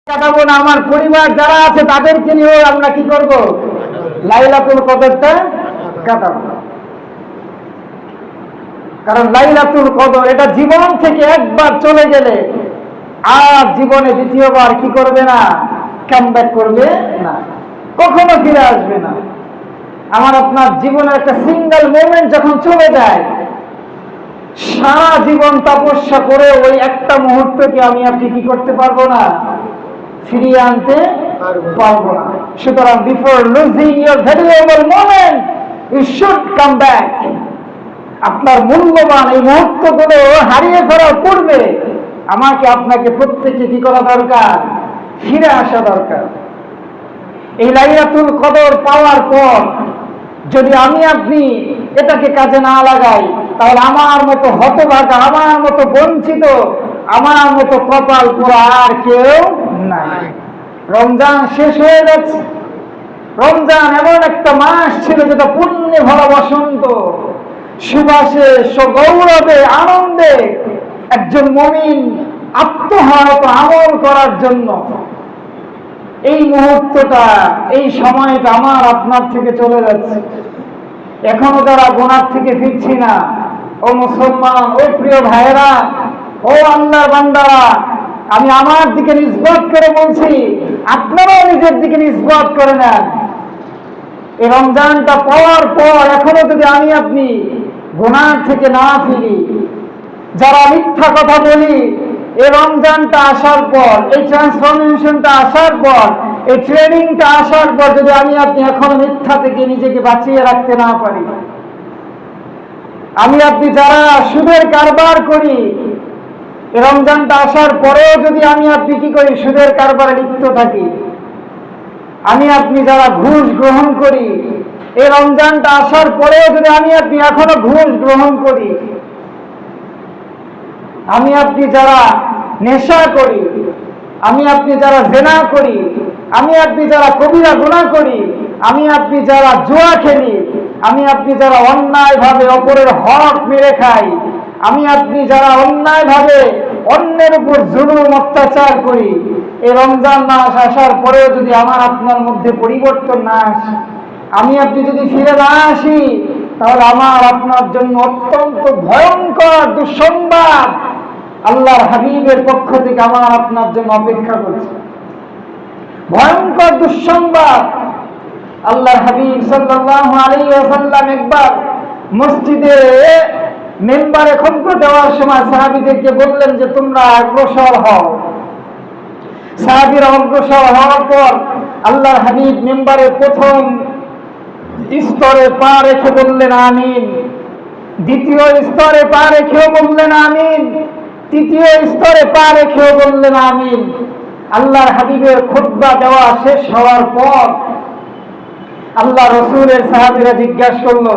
কাটাবো না, আমার পরিবার যারা আছে তাদেরকে নিয়ে আমরা কি করব? লাইলাতুল কদরটা কাটাবো। কারণ লাইলাতুল কদর এটা জীবন থেকে একবার চলে গেলে আর জীবনে দ্বিতীয়বার কি করবে না? কামব্যাক করবে না, কখনো ফিরে আসবে না। আমার আপনার জীবনের একটা সিঙ্গেল মোমেন্ট যখন চলে যায়, সারা জীবন তপস্যা করে ওই একটা মুহূর্তকে আমি আপনি কি করতে পারবো না? ফিরিয়ে আনতে পারবো না। সুতরাং before losing your valuable moment you should come back. আপনার মূল্যবান এই মুহূর্তগুলো হারিয়ে ফেলার পূর্বে আমাকে আপনাকে প্রত্যেকে কি করা দরকার? ফিরে আসা দরকার। এই লাইলাতুল কদর পাওয়ার পর যদি আমি আপনি এটাকে কাজে না লাগাই, তাহলে আমার মতো হতভাগা, আমার মতো বঞ্চিত, আমার মতো কপাল পোড়া আর কেউ নাই। রমজান শেষ হয়ে যাচ্ছে। রমজান এমন একটা মাস ছিল যেটা পুণ্যে ভরা বসন্ত, সুবাসে, সগৌরবে, আনন্দে একজন মুমিন আত্মহারত আমল করার জন্য এই মুহূর্তটা, এই সময়টা আমার আপনার থেকে চলে যাচ্ছে। এখনো যারা গুনাহ থেকে ফিরছি না, ও মুসলমান, ও প্রিয় ভাইয়েরা, ও আল্লাহর বান্দারা, আমি আমার দিকে নিসবত করে বলছি, আপনারাও নিজের দিকে নিসবত করে নেন। এই রমজানটা পাওয়ার পর এখনো যদি আমি আপনি গুনাহ থেকে না ফিরি, যারা মিথ্যা কথা বলি, এই রমজানটা আসার পর, এই ট্রান্সফরমেশনটা আসার পর, এই ট্রেনিংটা আসার পর যদি আমি আপনি এখনো মিথ্যা থেকে নিজেকে বাঁচিয়ে রাখতে না পারি, আমি আপনি যারা সুদের কারবার করি, এই রমজানটা আসার পরেও যদি আমি আপনি কি করি? সুদের কারবারে লিপ্ত থাকি। আমি আপনি যারা ঘুষ গ্রহণ করি, এই রমজানটা আসার পরেও যদি আমি আপনি এখনো ঘুষ গ্রহণ করি। আমি আপনি যারা নেশা করি, আমি আপনি যারা জেনা করি, আমি আপনি যারা কবিরা গুনাহ করি, আমি আপনি যারা জুয়া খেলি, আমি আপনি যারা অন্যায়ভাবে অপরের হক মেরে খাই, আমি আপনি যারা অন্যায়ভাবে অন্যের উপর জুলুম অত্যাচার করি, এই রমজান মাস আসার পরেও যদি আমার আপনার মধ্যে পরিবর্তন না আসে, আমি আপনি যদি ফিরে না আসি, তাহলে আমার আপনার জন্য অত্যন্ত ভয়ঙ্কর দুঃসংবাদ আল্লাহর হাবিবের পক্ষ থেকে আমার আপনার জন্য অপেক্ষা করছে। ভয়ঙ্কর দুঃসংবাদ। আল্লাহর হাবিব সাল্লাল্লাহু আলাইহি ওয়াসাল্লাম একবার মসজিদে মেম্বারে খুতবা দেওয়ার সময় সাহাবীদেরকে বললেন যে তোমরা অগ্রসর হও। সাহাবীরা অগ্রসর হওয়ার পর আল্লাহর হাবিব মেম্বারে প্রথম স্তরে পা রেখে বললেন আমিন, দ্বিতীয় স্তরে পা রেখেও বললেন আমিন, তৃতীয় স্তরে পা রেখেও বললেন আমিন। আল্লাহর হাবিবের খুতবা দেওয়া শেষ হওয়ার পর আল্লাহ রসুলের সাহাবীরা জিজ্ঞাসা করলো,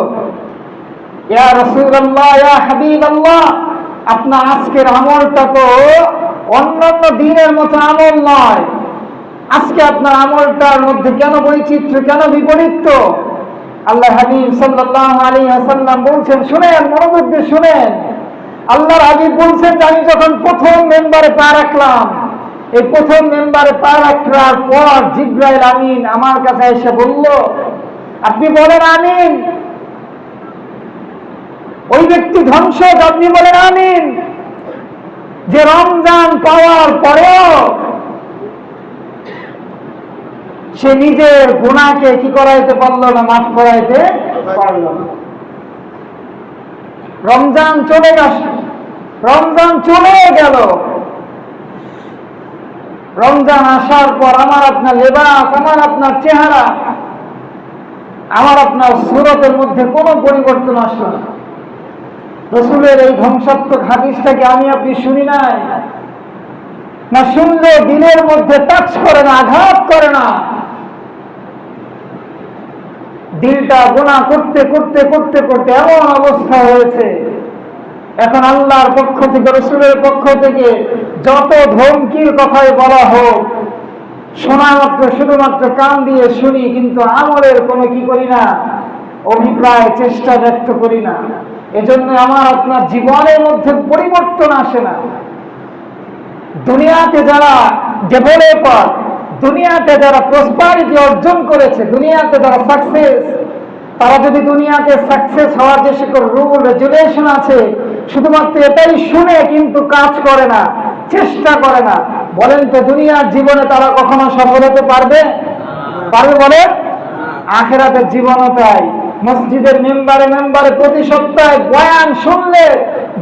ইয়া রাসূলুল্লাহ, ইয়া হাবিবাল্লাহ, আপনার আজকের আমলটা তো অন্যান্য দিনের মতো আমল নয়, আজকে আপনার আমলটার মধ্যে কেন বৈচিত্র্য, কেন বিপরীত? আল্লাহ হাবিব সাল্লাল্লাহু আলাইহি ওয়াসাল্লাম বলছেন, শুনেন, মনোযোগ দিয়ে শুনেন। আল্লাহর হাবিব বলছেন যে আমি যখন প্রথম মেম্বারে পা রাখলাম, এই প্রথম মেম্বারে পা রাখার পর জিবরাইল আমিন আমার কাছে এসে বলল, আপনি বলেন আমিন, ওই ব্যক্তি ধ্বংস, আপনি বলেন আমিন, যে রমজান পাওয়ার পরেও সে নিজের গুনাহকে কি করাইতে পারলো না? মাফ করাইতে পারল না। রমজান চলে গেল, রমজান চলে গেল। রমজান আসার পর আমার আপনার লেবাস, আমার আপনার চেহারা, আমার আপনার সুরতের মধ্যে কোনো পরিবর্তন আসলো না। রসুলের এই ধ্বংসাত্মক হাদিসটাকে আমি আপনি শুনি নাই, না শুনলে দিলের মধ্যে টাচ করে না, আঘাত করে না। দিলটা গুনাহ করতে করতে করতে করতে এমন অবস্থা হয়েছে, এখন আল্লাহর পক্ষ থেকে, রসুলের পক্ষ থেকে যত ধমকির কথাই বলা হোক, শোনা মাত্র শুধুমাত্র কান দিয়ে শুনি, কিন্তু আমলের কোনো কি করি না? অভিপ্রায়, চেষ্টা ব্যক্ত করি না। এজন্য আমার আপনার জীবনের মধ্যে পরিবর্তন আসে না। দুনিয়াতে যারা যে বলে পর দুনিয়াতে যারা প্রসপারিটি অর্জন করেছে, দুনিয়াতে যারা সাকসেস, তারা যদি দুনিয়াতে সাকসেস হওয়ার যে সকল রুল রেগুলেশন আছে শুধুমাত্র এটাই শুনে কিন্তু কাজ করে না, চেষ্টা করে না, বলেন তো দুনিয়ার জীবনে তারা কখনো সফল হতে পারবে? পারবে বলেন? আখিরাতের জীবনও তাই। মসজিদের মেম্বারে প্রতি সপ্তাহে বয়ান শুনলে,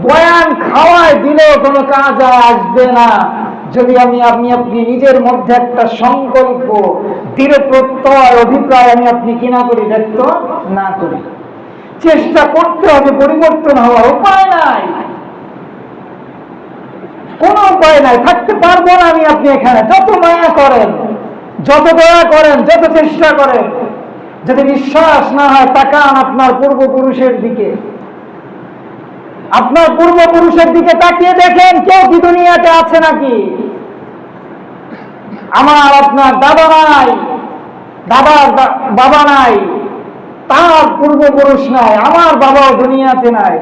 বয়ান খাওয়ায় দিলেও কোনো কাজ আসবে না যদি আপনি নিজের মধ্যে একটা সংকল্প, দৃঢ় প্রত্যয়, অভিপ্রায় আপনি কি না করি, ব্যক্ত না করি। চেষ্টা করতে হবে পরিবর্তন হওয়ার, উপায় নাই, কোনো উপায় নাই, থাকতে পারবো না আপনি এখানে। যত মায়া করেন, যত দয়া করেন, যত চেষ্টা করেন, যদি বিশ্বাস না হয় তাকান আপনার পূর্বপুরুষের দিকে, আপনার পূর্বপুরুষের দিকে তাকিয়ে দেখেন কেউ কি দুনিয়াতে আছে নাকি? আমার আপনার দাদা নাই, দাদার বাবা নাই, তার পূর্বপুরুষ নাই, আমার বাবাও দুনিয়াতে নাই।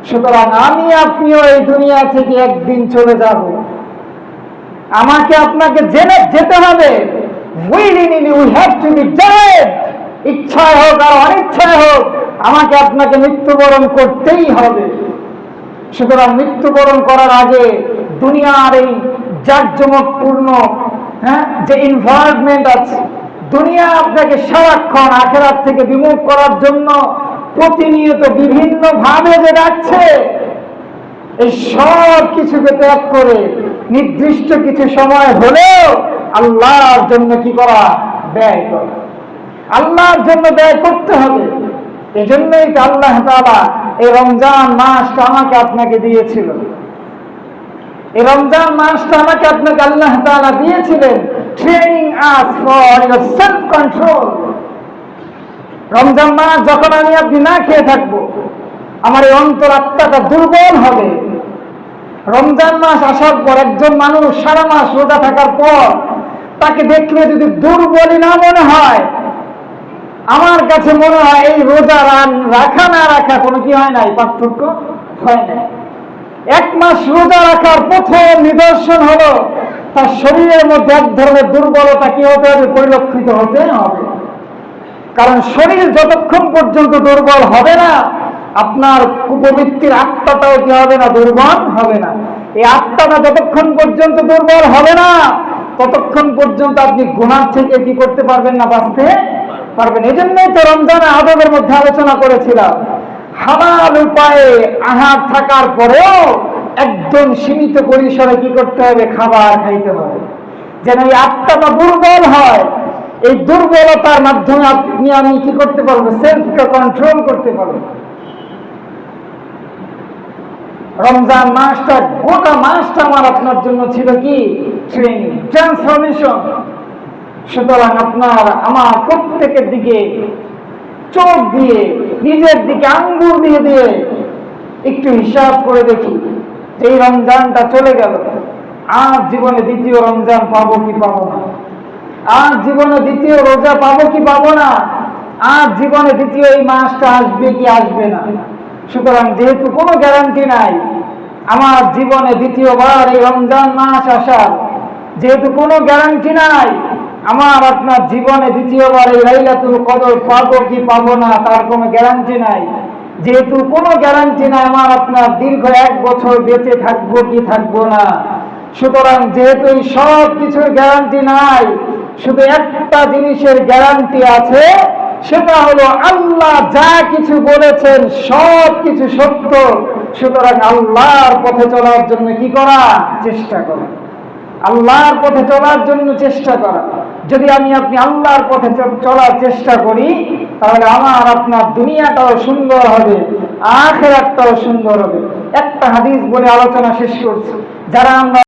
সুতরাং আমি আপনিও এই দুনিয়া থেকে একদিন চলে যাব। আমাকে আপনাকে জেনে যেতে হবে। Willingly we have to be dead. ইচ্ছায় হোক আর অনিচ্ছায় হোক আমাকে আপনাকে মৃত্যুবরণ করতেই হবে। সুতরাং মৃত্যুবরণ করার আগে দুনিয়ার এই জাঁকজমকপূর্ণ যে এনভায়রনমেন্ট আছে, দুনিয়া আপনাকে সারাক্ষণ আখিরাত থেকে বিমুখ করার জন্য প্রতিনিয়ত বিভিন্ন ভাবে যে ডাকছে, এই সব কিছুকে ত্যাগ করে নির্দিষ্ট কিছু সময় হলেও আল্লাহর জন্য কি করা, ব্যয় করা। আল্লাহর জন্য ব্যয় করতে হবে। এই জন্যই তো আল্লাহ তাআলা এই রমজান মাসটা আমাকে আপনাকে দিয়েছিল। এই রমজান মাসটা আমাকে আপনাকে আল্লাহ তাআলা দিয়েছিলেন training us for your self control. Ramzan মাস যখন আমি আপনি না খেয়ে থাকবো, আমার এই অন্তর আত্মাটা দুর্বল হবে। রমজান মাস আসার পর একজন মানুষ সারা মাস রোজা থাকার পর তাকে দেখলে যদি দুর্বলই না মনে হয়, আমার কাছে মনে হয় এই রোজা রাখা না রাখা কোনো কি হয় নাই, পার্থক্য হয় নাই। এক মাস রোজা রাখার প্রথম নিদর্শন হলো তার শরীরের মধ্যে এক ধরনের দুর্বলতা কি হতে হবে, পরিলক্ষিত হতে হবে। কারণ শরীর যতক্ষণ পর্যন্ত দুর্বল হবে না, আপনার কুপবৃত্তির আত্মাটাও কি হবে না, দুর্বল হবে না। এই আত্মাটা যতক্ষণ পর্যন্ত দুর্বল হবে না, ততক্ষণ পর্যন্ত আপনি গুনাহ থেকে কি করতে পারবেন না, বাঁচতে পারবেন। এই জন্যই তো রমজানে আদবের মধ্যে আলোচনা করেছিলাম, হালাল উপায়ে আহার থাকার পরেও একদম সীমিত পরিসরে কি করতে হবে, খাবার খাইতে হবে, যেন এই আত্মাটা দুর্বল হয়। এই দুর্বলতার মাধ্যমে আপনি আমি কি করতে পারবো, সেলফকে কন্ট্রোল করতে পারবো। রমজান মাসটা, গোটা মাসটা আমার আপনার জন্য ছিল কি, ট্রেনিং, ট্রান্সফরমেশন। সুতরাং আপনার আমার প্রত্যেকের দিকে চোখ দিয়ে, নিজের দিকে আঙ্গুল দিয়ে দিয়ে একটু হিসাব করে দেখি, এই রমজানটা চলে গেল, আর জীবনে দ্বিতীয় রমজান পাবো কি পাবো না, আর জীবনে দ্বিতীয় রোজা পাবো কি পাবো না, আর জীবনে দ্বিতীয় এই মাসটা আসবে কি আসবে না। সুতরাং যেহেতু কোনো গ্যারান্টি নাই আমার জীবনে দ্বিতীয়বার এই রমজান মাস আসার, যেহেতু কোনো গ্যারান্টি নাই আমার আপনার জীবনে দ্বিতীয়বার এই লাইলাতুল কদর পাবো কি পাবো না, তার কোনো গ্যারান্টি নাই। যেহেতু কোনো গ্যারান্টি নাই আমার আপনার দীর্ঘ 1 বছর বেঁচে থাকবো কি থাকবো না, সুতরাং যেহেতু এই সব কিছুর গ্যারান্টি নাই, শুধু একটা জিনিসের গ্যারান্টি আছে, সেটা হলো আল্লাহ যা কিছু বলেছেন সব কিছু সত্য। সুতরাং আল্লাহর পথে চলার জন্য কি করা, চেষ্টা করা, আল্লাহর পথে চলার জন্য চেষ্টা করা। যদি আপনি আল্লাহর পথে চলার চেষ্টা করি, তাহলে আমার আপনার দুনিয়াটাও সুন্দর হবে, আখিরাতটাও সুন্দর হবে। একটা হাদিস বলে আলোচনা শেষ করছি। যারা আমরা